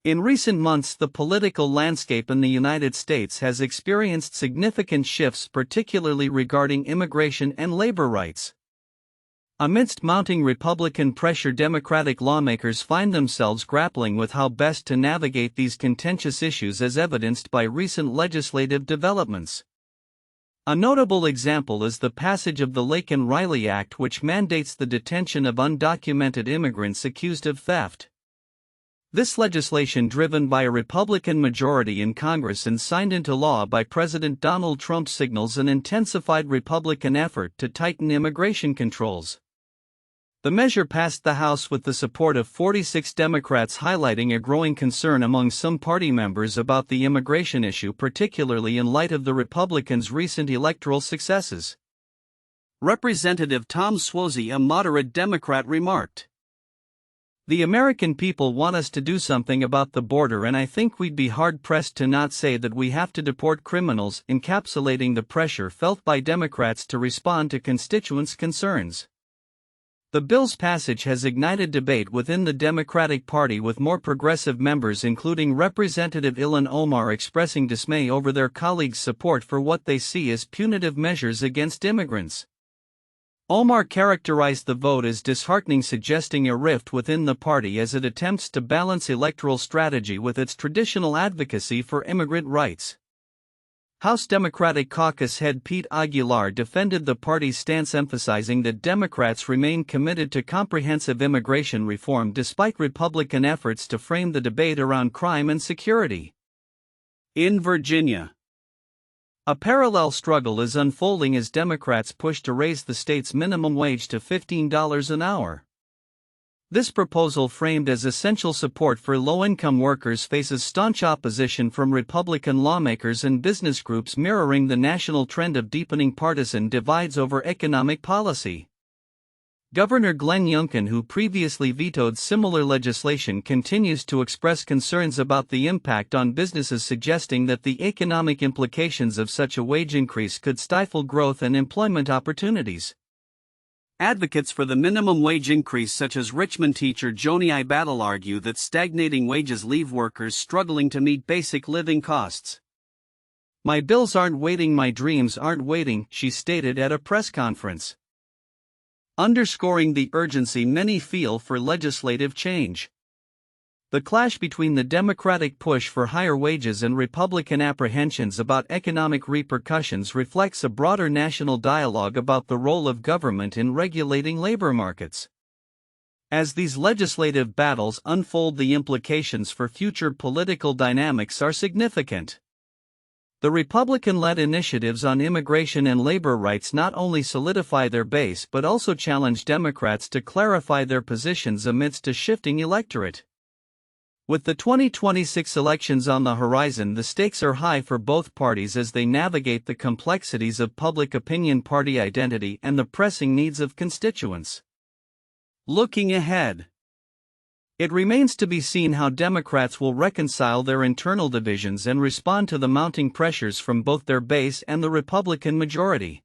In recent months, the political landscape in the United States has experienced significant shifts, particularly regarding immigration and labor rights. Amidst mounting Republican pressure, Democratic lawmakers find themselves grappling with how best to navigate these contentious issues, as evidenced by recent legislative developments. A notable example is the passage of the Laken Riley Act, which mandates the detention of undocumented immigrants accused of theft. This legislation, driven by a Republican majority in Congress and signed into law by President Donald Trump, signals an intensified Republican effort to tighten immigration controls. The measure passed the House with the support of 46 Democrats, highlighting a growing concern among some party members about the immigration issue, particularly in light of the Republicans' recent electoral successes. Representative Tom Suozzi, a moderate Democrat, remarked, "The American people want us to do something about the border, and I think we'd be hard-pressed to not say that we have to deport criminals," encapsulating the pressure felt by Democrats to respond to constituents' concerns. The bill's passage has ignited debate within the Democratic Party, with more progressive members, including Representative Ilhan Omar, expressing dismay over their colleagues' support for what they see as punitive measures against immigrants. Omar characterized the vote as disheartening, suggesting a rift within the party as it attempts to balance electoral strategy with its traditional advocacy for immigrant rights. House Democratic Caucus head Pete Aguilar defended the party's stance, emphasizing that Democrats remain committed to comprehensive immigration reform despite Republican efforts to frame the debate around crime and security. In Virginia, a parallel struggle is unfolding as Democrats push to raise the state's minimum wage to $15 an hour. This proposal, framed as essential support for low-income workers, faces staunch opposition from Republican lawmakers and business groups, mirroring the national trend of deepening partisan divides over economic policy. Governor Glenn Youngkin, who previously vetoed similar legislation, continues to express concerns about the impact on businesses, suggesting that the economic implications of such a wage increase could stifle growth and employment opportunities. Advocates for the minimum wage increase, such as Richmond teacher Joni Battle, argue that stagnating wages leave workers struggling to meet basic living costs. "My bills aren't waiting, my dreams aren't waiting," she stated at a press conference, underscoring the urgency many feel for legislative change. The clash between the Democratic push for higher wages and Republican apprehensions about economic repercussions reflects a broader national dialogue about the role of government in regulating labor markets. As these legislative battles unfold, the implications for future political dynamics are significant. The Republican-led initiatives on immigration and labor rights not only solidify their base but also challenge Democrats to clarify their positions amidst a shifting electorate. With the 2026 elections on the horizon, the stakes are high for both parties as they navigate the complexities of public opinion, party identity, and the pressing needs of constituents. Looking ahead, it remains to be seen how Democrats will reconcile their internal divisions and respond to the mounting pressures from both their base and the Republican majority.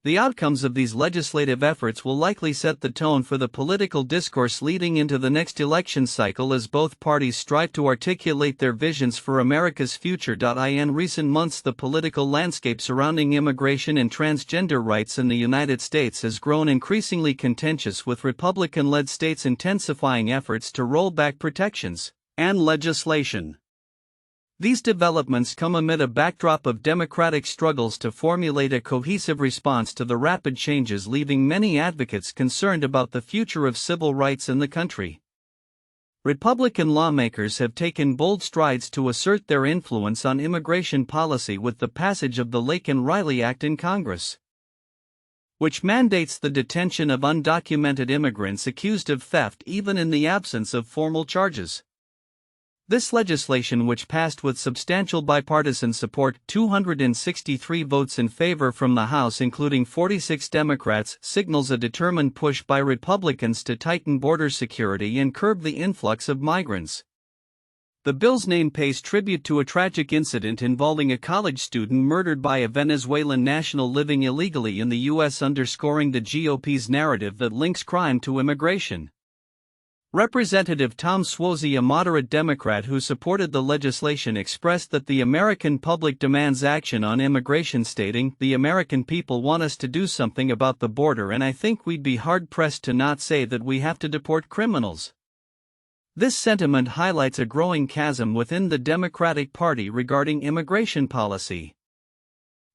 The outcomes of these legislative efforts will likely set the tone for the political discourse leading into the next election cycle as both parties strive to articulate their visions for America's future. In recent months, the political landscape surrounding immigration and transgender rights in the United States has grown increasingly contentious, with Republican-led states intensifying efforts to roll back protections and legislation. These developments come amid a backdrop of Democratic struggles to formulate a cohesive response to the rapid changes, leaving many advocates concerned about the future of civil rights in the country. Republican lawmakers have taken bold strides to assert their influence on immigration policy with the passage of the Laken Riley Act in Congress, which mandates the detention of undocumented immigrants accused of theft even in the absence of formal charges. This legislation, which passed with substantial bipartisan support, 263 votes in favor from the House including 46 Democrats, signals a determined push by Republicans to tighten border security and curb the influx of migrants. The bill's name pays tribute to a tragic incident involving a college student murdered by a Venezuelan national living illegally in the U.S., underscoring the GOP's narrative that links crime to immigration. Representative Tom Suozzi, a moderate Democrat who supported the legislation, expressed that the American public demands action on immigration, stating, "The American people want us to do something about the border, and I think we'd be hard-pressed to not say that we have to deport criminals." This sentiment highlights a growing chasm within the Democratic Party regarding immigration policy,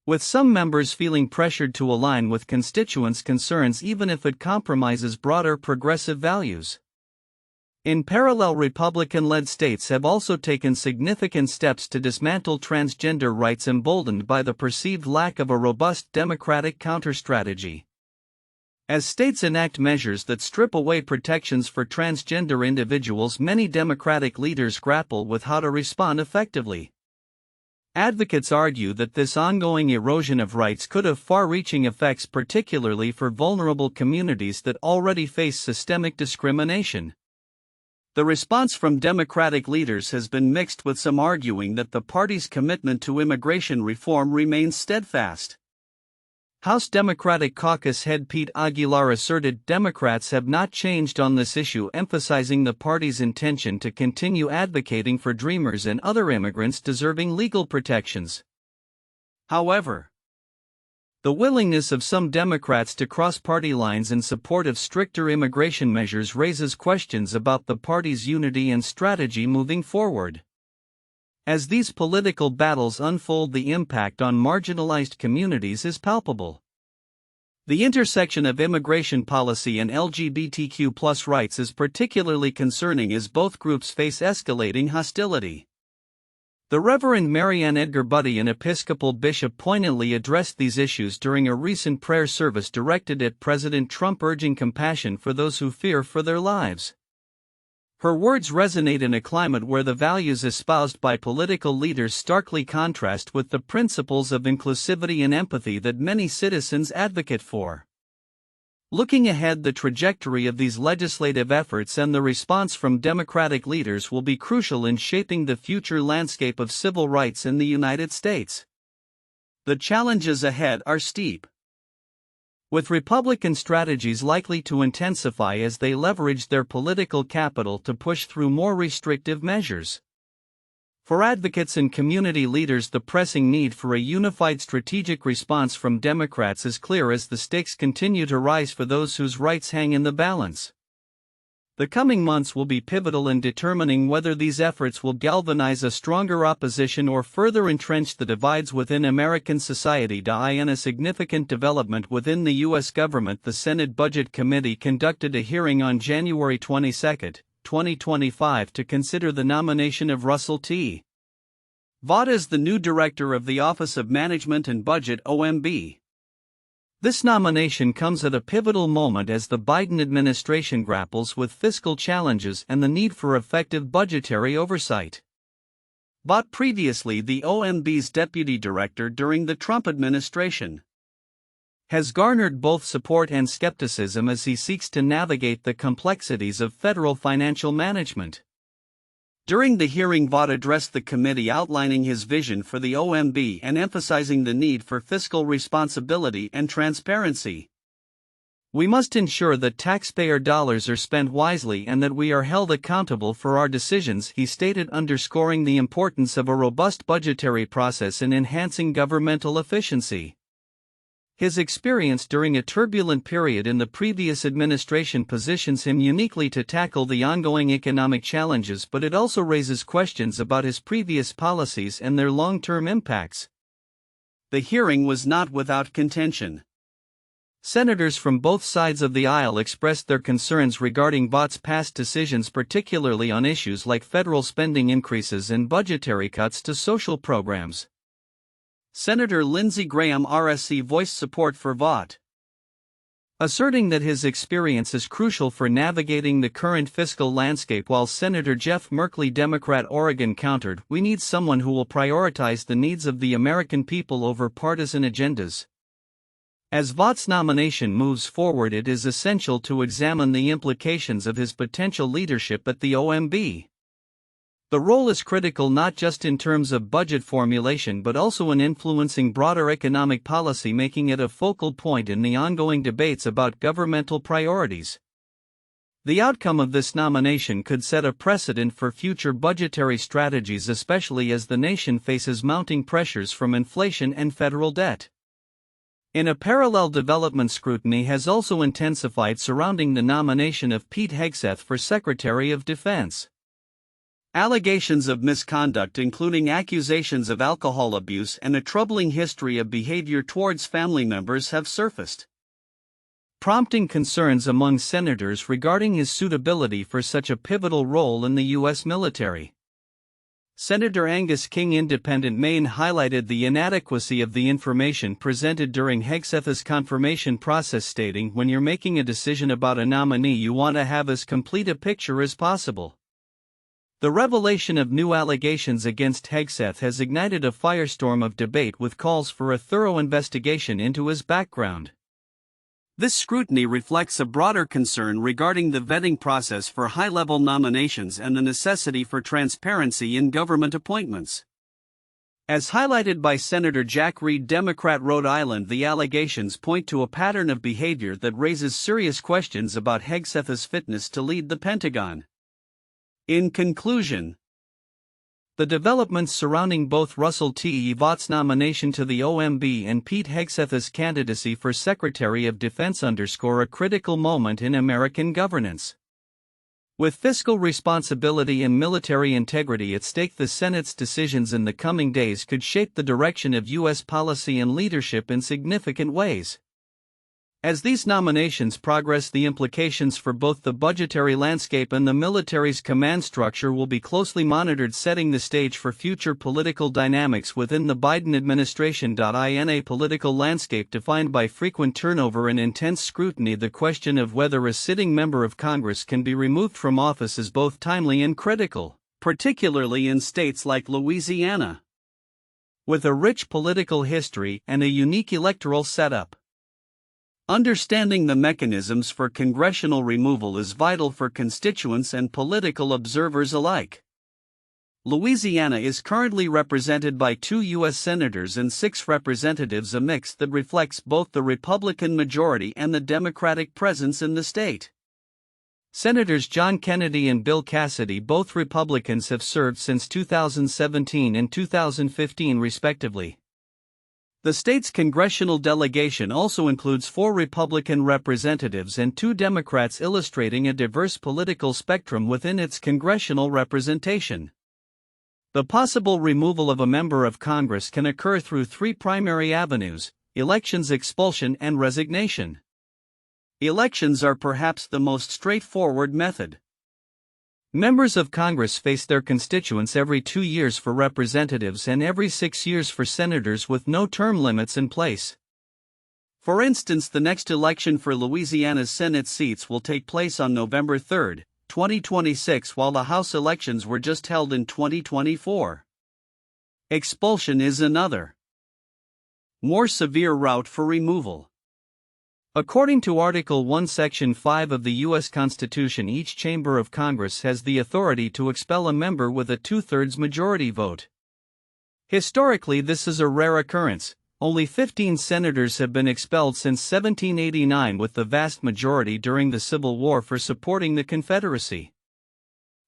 with some members feeling pressured to align with constituents' concerns even if it compromises broader progressive values. In parallel, Republican-led states have also taken significant steps to dismantle transgender rights, emboldened by the perceived lack of a robust Democratic counterstrategy. As states enact measures that strip away protections for transgender individuals, many Democratic leaders grapple with how to respond effectively. Advocates argue that this ongoing erosion of rights could have far-reaching effects, particularly for vulnerable communities that already face systemic discrimination. The response from Democratic leaders has been mixed, with some arguing that the party's commitment to immigration reform remains steadfast. House Democratic Caucus head Pete Aguilar asserted Democrats have not changed on this issue, emphasizing the party's intention to continue advocating for Dreamers and other immigrants deserving legal protections. However, the willingness of some Democrats to cross party lines in support of stricter immigration measures raises questions about the party's unity and strategy moving forward. As these political battles unfold, the impact on marginalized communities is palpable. The intersection of immigration policy and LGBTQ+ rights is particularly concerning, as both groups face escalating hostility. The Reverend Marianne Edgar Buddy, an Episcopal bishop, poignantly addressed these issues during a recent prayer service directed at President Trump, urging compassion for those who fear for their lives. Her words resonate in a climate where the values espoused by political leaders starkly contrast with the principles of inclusivity and empathy that many citizens advocate for. Looking ahead, the trajectory of these legislative efforts and the response from Democratic leaders will be crucial in shaping the future landscape of civil rights in the United States. The challenges ahead are steep, with Republican strategies likely to intensify as they leverage their political capital to push through more restrictive measures. For advocates and community leaders, the pressing need for a unified strategic response from Democrats is clear as the stakes continue to rise for those whose rights hang in the balance. The coming months will be pivotal in determining whether these efforts will galvanize a stronger opposition or further entrench the divides within American society. In a significant development within the U.S. government, the Senate Budget Committee conducted a hearing on January 22, 2025 to consider the nomination of Russell T. Vought as the new director of the Office of Management and Budget (OMB). This nomination comes at a pivotal moment as the Biden administration grapples with fiscal challenges and the need for effective budgetary oversight. Vought, previously the OMB's deputy director during the Trump administration, has garnered both support and skepticism as he seeks to navigate the complexities of federal financial management. During the hearing, Vought addressed the committee, outlining his vision for the OMB and emphasizing the need for fiscal responsibility and transparency. "We must ensure that taxpayer dollars are spent wisely and that we are held accountable for our decisions," he stated, underscoring the importance of a robust budgetary process in enhancing governmental efficiency. His experience during a turbulent period in the previous administration positions him uniquely to tackle the ongoing economic challenges, but it also raises questions about his previous policies and their long-term impacts. The hearing was not without contention. Senators from both sides of the aisle expressed their concerns regarding Vaught's past decisions, particularly on issues like federal spending increases and budgetary cuts to social programs. Senator Lindsey Graham RSC voiced support for Vought, asserting that his experience is crucial for navigating the current fiscal landscape, while Senator Jeff Merkley, Democrat Oregon, countered, "We need someone who will prioritize the needs of the American people over partisan agendas." As Vaught's nomination moves forward, it is essential to examine the implications of his potential leadership at the OMB. The role is critical not just in terms of budget formulation but also in influencing broader economic policy, making it a focal point in the ongoing debates about governmental priorities. The outcome of this nomination could set a precedent for future budgetary strategies, especially as the nation faces mounting pressures from inflation and federal debt. In a parallel development, scrutiny has also intensified surrounding the nomination of Pete Hegseth for Secretary of Defense. Allegations of misconduct, including accusations of alcohol abuse and a troubling history of behavior towards family members, have surfaced, prompting concerns among senators regarding his suitability for such a pivotal role in the U.S. military. Senator Angus King, Independent, Maine, highlighted the inadequacy of the information presented during Hegseth's confirmation process, stating, "When you're making a decision about a nominee, you want to have as complete a picture as possible." The revelation of new allegations against Hegseth has ignited a firestorm of debate, with calls for a thorough investigation into his background. This scrutiny reflects a broader concern regarding the vetting process for high-level nominations and the necessity for transparency in government appointments. As highlighted by Senator Jack Reed, Democrat, Rhode Island, the allegations point to a pattern of behavior that raises serious questions about Hegseth's fitness to lead the Pentagon. In conclusion, the developments surrounding both Russell T. Evatt's nomination to the OMB and Pete Hegseth's candidacy for Secretary of Defense underscore a critical moment in American governance. With fiscal responsibility and military integrity at stake, the Senate's decisions in the coming days could shape the direction of U.S. policy and leadership in significant ways. As these nominations progress, the implications for both the budgetary landscape and the military's command structure will be closely monitored, setting the stage for future political dynamics within the Biden administration. In a political landscape defined by frequent turnover and intense scrutiny, the question of whether a sitting member of Congress can be removed from office is both timely and critical, particularly in states like Louisiana, with a rich political history and a unique electoral setup. Understanding the mechanisms for congressional removal is vital for constituents and political observers alike. Louisiana is currently represented by 2 U.S. senators and 6 representatives, a mix that reflects both the Republican majority and the Democratic presence in the state. Senators John Kennedy and Bill Cassidy, both Republicans, have served since 2017 and 2015 respectively. The state's congressional delegation also includes 4 Republican representatives and 2 Democrats, illustrating a diverse political spectrum within its congressional representation. The possible removal of a member of Congress can occur through 3 primary avenues: elections, expulsion, and resignation. Elections are perhaps the most straightforward method. Members of Congress face their constituents every 2 years for representatives and every 6 years for senators, with no term limits in place. For instance, the next election for Louisiana's Senate seats will take place on November 3, 2026, while the House elections were just held in 2024. Expulsion is another, more severe route for removal. According to Article 1, Section 5 of the U.S. Constitution, each chamber of Congress has the authority to expel a member with a 2/3 majority vote. Historically, this is a rare occurrence. Only 15 senators have been expelled since 1789, with the vast majority during the Civil War for supporting the Confederacy.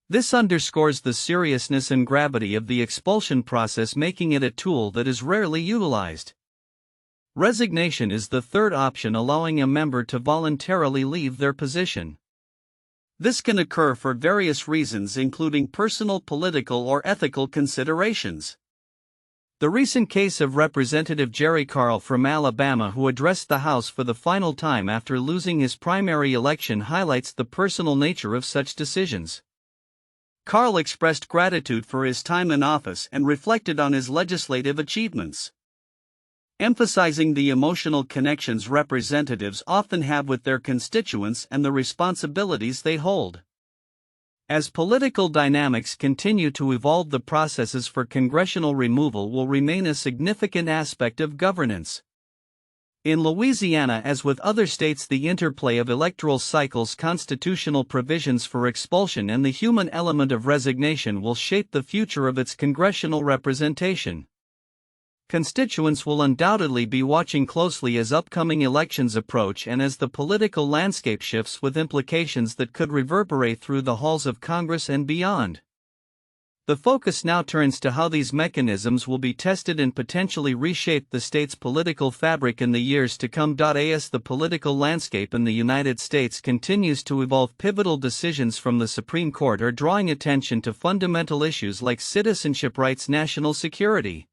This underscores the seriousness and gravity of the expulsion process, making it a tool that is rarely utilized. Resignation is the third option, allowing a member to voluntarily leave their position. This can occur for various reasons, including personal, political, or ethical considerations. The recent case of Representative Jerry Carl from Alabama, who addressed the House for the final time after losing his primary election, highlights the personal nature of such decisions. Carl expressed gratitude for his time in office and reflected on his legislative achievements, emphasizing the emotional connections representatives often have with their constituents and the responsibilities they hold. As political dynamics continue to evolve, the processes for congressional removal will remain a significant aspect of governance. In Louisiana, as with other states, the interplay of electoral cycles, constitutional provisions for expulsion, and the human element of resignation will shape the future of its congressional representation. constituents will undoubtedly be watching closely as upcoming elections approach and as the political landscape shifts, with implications that could reverberate through the halls of Congress and beyond. The focus now turns to how these mechanisms will be tested and potentially reshape the state's political fabric in the years to come. As the political landscape in the United States continues to evolve, pivotal decisions from the Supreme Court are drawing attention to fundamental issues like citizenship rights, national security,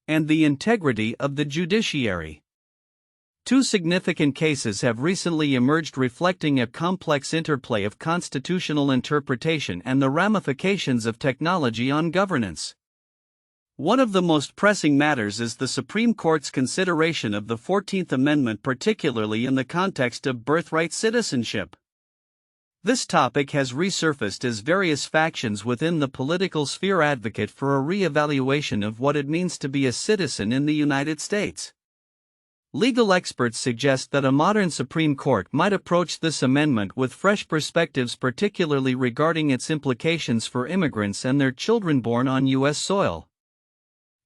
and the integrity of the judiciary. Two significant cases have recently emerged reflecting a complex interplay of constitutional interpretation and the ramifications of technology on governance. One of the most pressing matters is the Supreme Court's consideration of the 14th Amendment, particularly in the context of birthright citizenship. This topic has resurfaced as various factions within the political sphere advocate for a re-evaluation of what it means to be a citizen in the United States. Legal experts suggest that a modern Supreme Court might approach this amendment with fresh perspectives, particularly regarding its implications for immigrants and their children born on U.S. soil.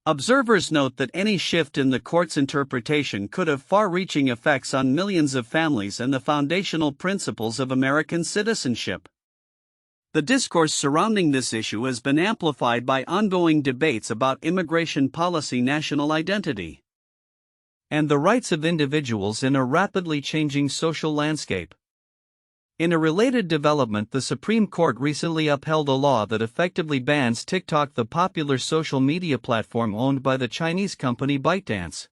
Observers note that any shift in the court's interpretation could have far-reaching effects on millions of families and the foundational principles of American citizenship. The discourse surrounding this issue has been amplified by ongoing debates about immigration policy, national identity, and the rights of individuals in a rapidly changing social landscape. In a related development, the Supreme Court recently upheld a law that effectively bans TikTok, the popular social media platform owned by the Chinese company ByteDance.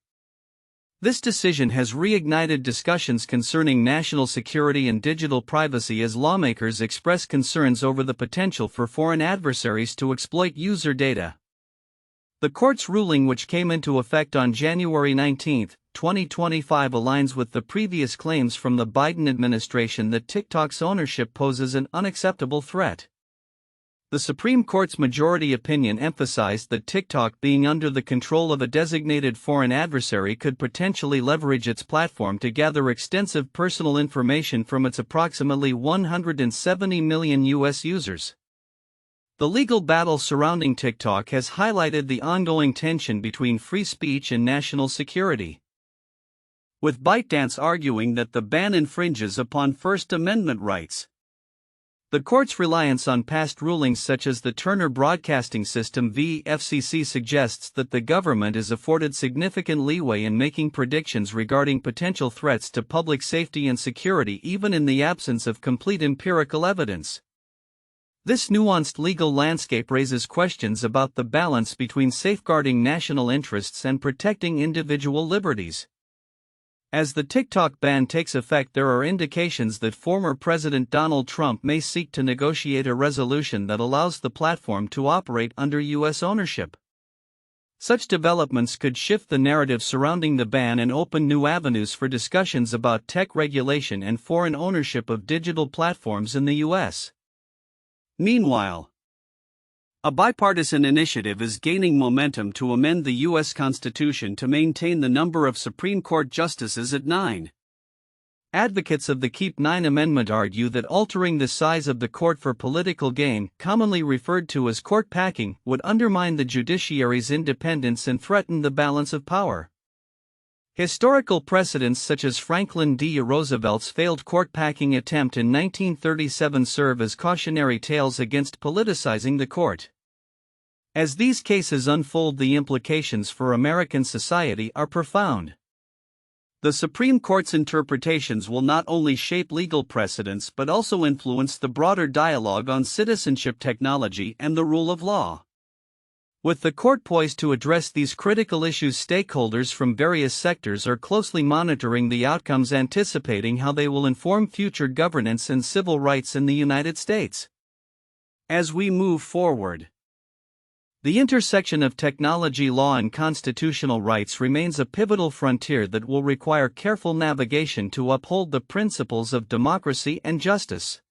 This decision has reignited discussions concerning national security and digital privacy as lawmakers express concerns over the potential for foreign adversaries to exploit user data. The court's ruling, which came into effect on January 19, 2025, aligns with the previous claims from the Biden administration that TikTok's ownership poses an unacceptable threat. The Supreme Court's majority opinion emphasized that TikTok, being under the control of a designated foreign adversary, could potentially leverage its platform to gather extensive personal information from its approximately 170 million U.S. users. The legal battle surrounding TikTok has highlighted the ongoing tension between free speech and national security, with ByteDance arguing that the ban infringes upon First Amendment rights. The court's reliance on past rulings such as the Turner Broadcasting System v. FCC suggests that the government is afforded significant leeway in making predictions regarding potential threats to public safety and security, even in the absence of complete empirical evidence. This nuanced legal landscape raises questions about the balance between safeguarding national interests and protecting individual liberties. As the TikTok ban takes effect, there are indications that former President Donald Trump may seek to negotiate a resolution that allows the platform to operate under U.S. ownership. Such developments could shift the narrative surrounding the ban and open new avenues for discussions about tech regulation and foreign ownership of digital platforms in the U.S. Meanwhile, a bipartisan initiative is gaining momentum to amend the U.S. Constitution to maintain the number of Supreme Court justices at 9. Advocates of the Keep 9 Amendment argue that altering the size of the court for political gain, commonly referred to as court packing, would undermine the judiciary's independence and threaten the balance of power. Historical precedents such as Franklin D. Roosevelt's failed court-packing attempt in 1937 serve as cautionary tales against politicizing the court. As these cases unfold, the implications for American society are profound. The Supreme Court's interpretations will not only shape legal precedents but also influence the broader dialogue on citizenship, technology, and the rule of law. With the court poised to address these critical issues, stakeholders from various sectors are closely monitoring the outcomes, anticipating how they will inform future governance and civil rights in the United States. As we move forward, the intersection of technology, law, and constitutional rights remains a pivotal frontier that will require careful navigation to uphold the principles of democracy and justice.